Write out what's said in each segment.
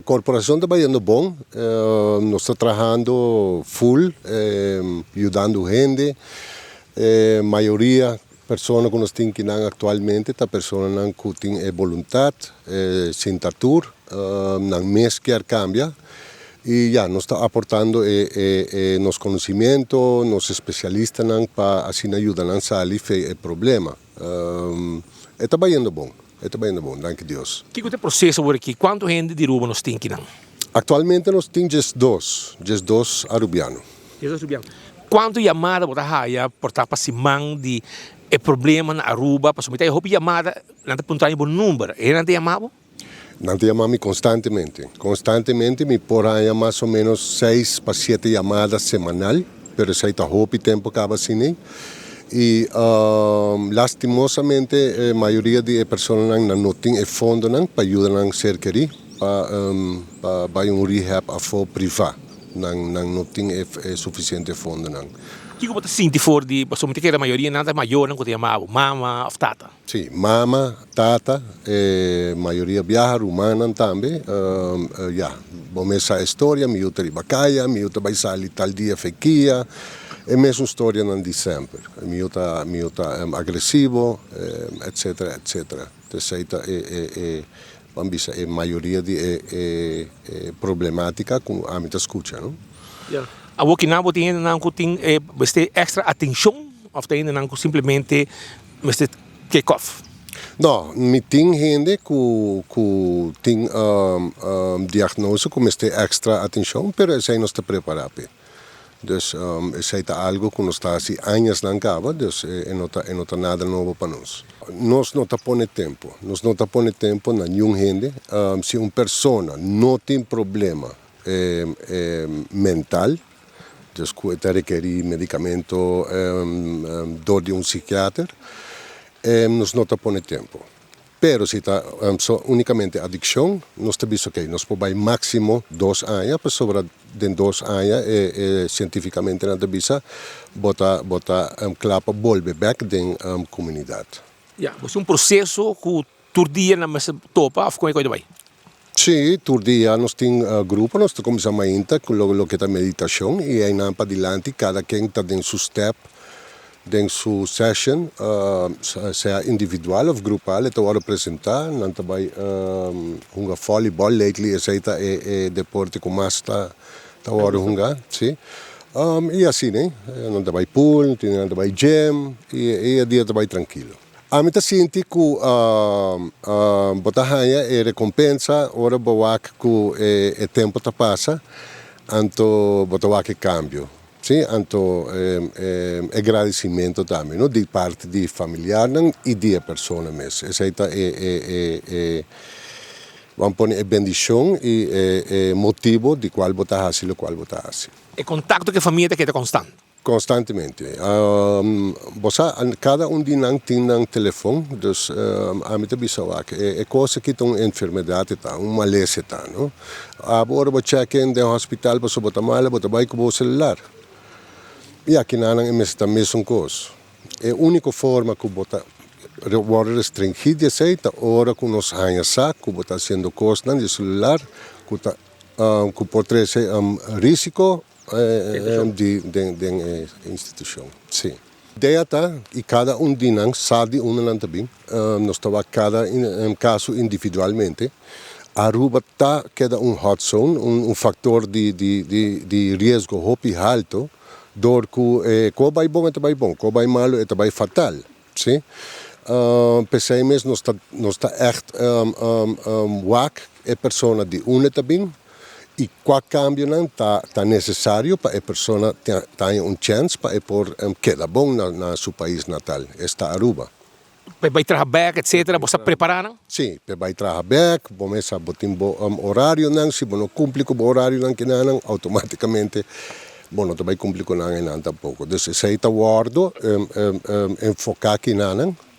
corporação está indo bom, nós estamos trabalhando full, ajudando gente, maioria pessoas que nós temos aqui atualmente, tá pessoas que têm vontade, sentatura, não mês quer cambiar. E já, nós estamos aportando nosso conhecimento, nos especialistas para assim ajudar a sair do problema. Está indo bom, danke Deus. Que é o processo por aqui? Quanto gente de Aruba nós temos aqui? Atualmente nós temos dois arubianos. Quanto chamada você tem por estar participando de problema na Aruba? Para submeter a chamada, não te apontar um número. Não te chamava? Não te chamamos constantemente, me por aí mais ou menos 6 para 7 chamadas semanal, pero isso está pouco tempo acaba assim. E lastimosamente a maioria de pessoas não tem fundo para ajudar a ser querido para rehab a for privado, não tem suficiente fundo. O que você sente for de somente que a maioria nada maior não que chamava mama ou tata? Sim, mama, tata, maioria viaja rumana também. Começa a história, me outra de bacaia, me outra vai sair tal dia fequia. É a mesma história de sempre. Me outra agressivo, etc. Então, a maioria de problemática com a minha escuta, não? A o que não tem extra atenção ou tem não simplesmente kick off? Não, me tem gente que tem diagnóstico com extra atenção, mas isso não está preparado. Então, isso é algo que nós está há anos não acaba, então não está nada novo para nós. Nós não põe tempo, na nenhuma gente. Se uma pessoa não tem problema mental, então requerir medicamento, dor de psiquiatra, nós não põe tempo. Pero se está unicamente adicção, nós temos que nós podemos máximo 2 anos, para sobre de 2 anos, cientificamente não temos botar clapa volver back da comunidade. Você processo que todo dia na mesa topa, ou como é que vai? Sim, todo dia nós temos grupo, nós começamos a entrar com o que é a meditação e aí para adiante cada quem está em seu step, em sua session, seja individual ou grupal, eu vou apresentar, não também voleibol, lately esse é deporte que mais está jogar, sim. E assim, né? Não também pool, não também gym e dia também tranquilo. A mim sinto que botar é recompensa, ora boa que o tempo está passa, então botar que cambio. Sim, então agradecimento também, não, de parte de familiar e de pessoa mesmo. Essa vamos pôr bendição e motivo de qual botar assim, É contato com a família que é constante? Constantemente. Cada de nós tem um telefone, então a mim também é coisa que tem uma enfermidade, uma maleza, não? Agora vou check-in no hospital, você botar mal, botar vai com o celular. E aqui não é a mesma coisa. É a única forma que botar restringida aceita, ora que nós ganhamos que botar sendo coisa no celular, que pode ser risco de instituição. Sim. Ideia está, e cada de nós sabe também, nós estamos cada caso individualmente. Aruba está queda hot zone, fator de risco muito alto, dor que vai bom é bom, que vai mal é fatal. Sim? Pensei mesmo, nós está echt wak, é pessoa de também. E qual cambio não está necessário para a pessoa ter uma chance para por quedar bom na seu país natal, está Aruba. Vai trabalhar, etc. Você preparar? Sim, vai trabalhar, começa a botar horário, se não cumpre com o horário, automaticamente não vai cumprir com nada tampouco. Então, se está guardo, enfocar aqui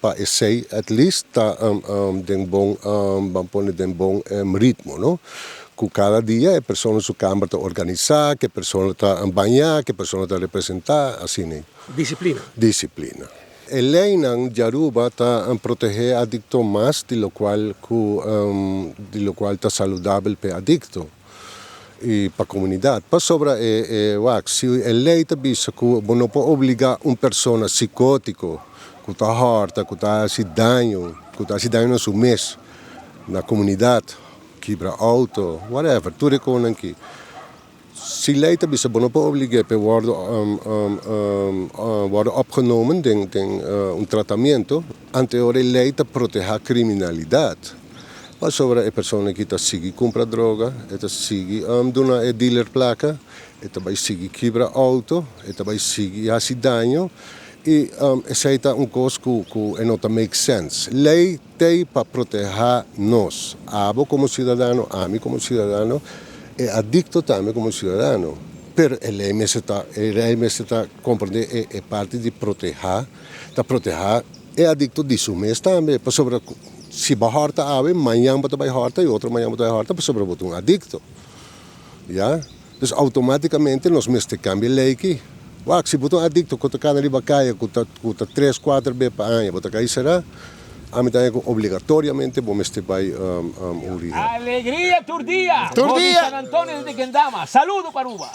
para ser, at least, de bom ritmo, não? Que cada dia a pessoa na sua câmara está organizar, que a pessoa está banhar, que a pessoa está representar, assim. Disciplina. Disciplina. a lei ng Aruba ta protege adicto mas de lo cual ta saludable pe adicto e para a comunidade. Para sobra se a lei ta bisa que não pode obrigar uma pessoa psicótico que está horta, que está se dano na sua mês, na comunidade, quebra auto, whatever, tudo é que si lei ta bisa não pode obrigar para worden opgenomen een tratamento, ante a lei ta protege a criminalidade. Mas sobre a pessoa que está seguindo compra droga, está seguindo dona a dealer placa, está vai seguir quebra auto, está vai seguir a se dano e essa é coisa que não make sense. Lei tem para proteger nós, abo como cidadão, a mim como cidadão, e adicto também como cidadão. Pero a lei me está compreender é parte de proteger é adicto de su mês também, para sobre se vai horta ave, amanhã vai horta e outro amanhã vai horta, para sobre um adicto. Ja? Dus automaticamente nós mesmo cambia lei aqui. Se você é adicto, quando cada ali vai cair, quando 3, 4 vezes por ano, você cair será, a mim também obrigatoriamente vamos ter vai Alegría Turdia. Turdia. San Antonio de Tequendama. Saludo para Aruba.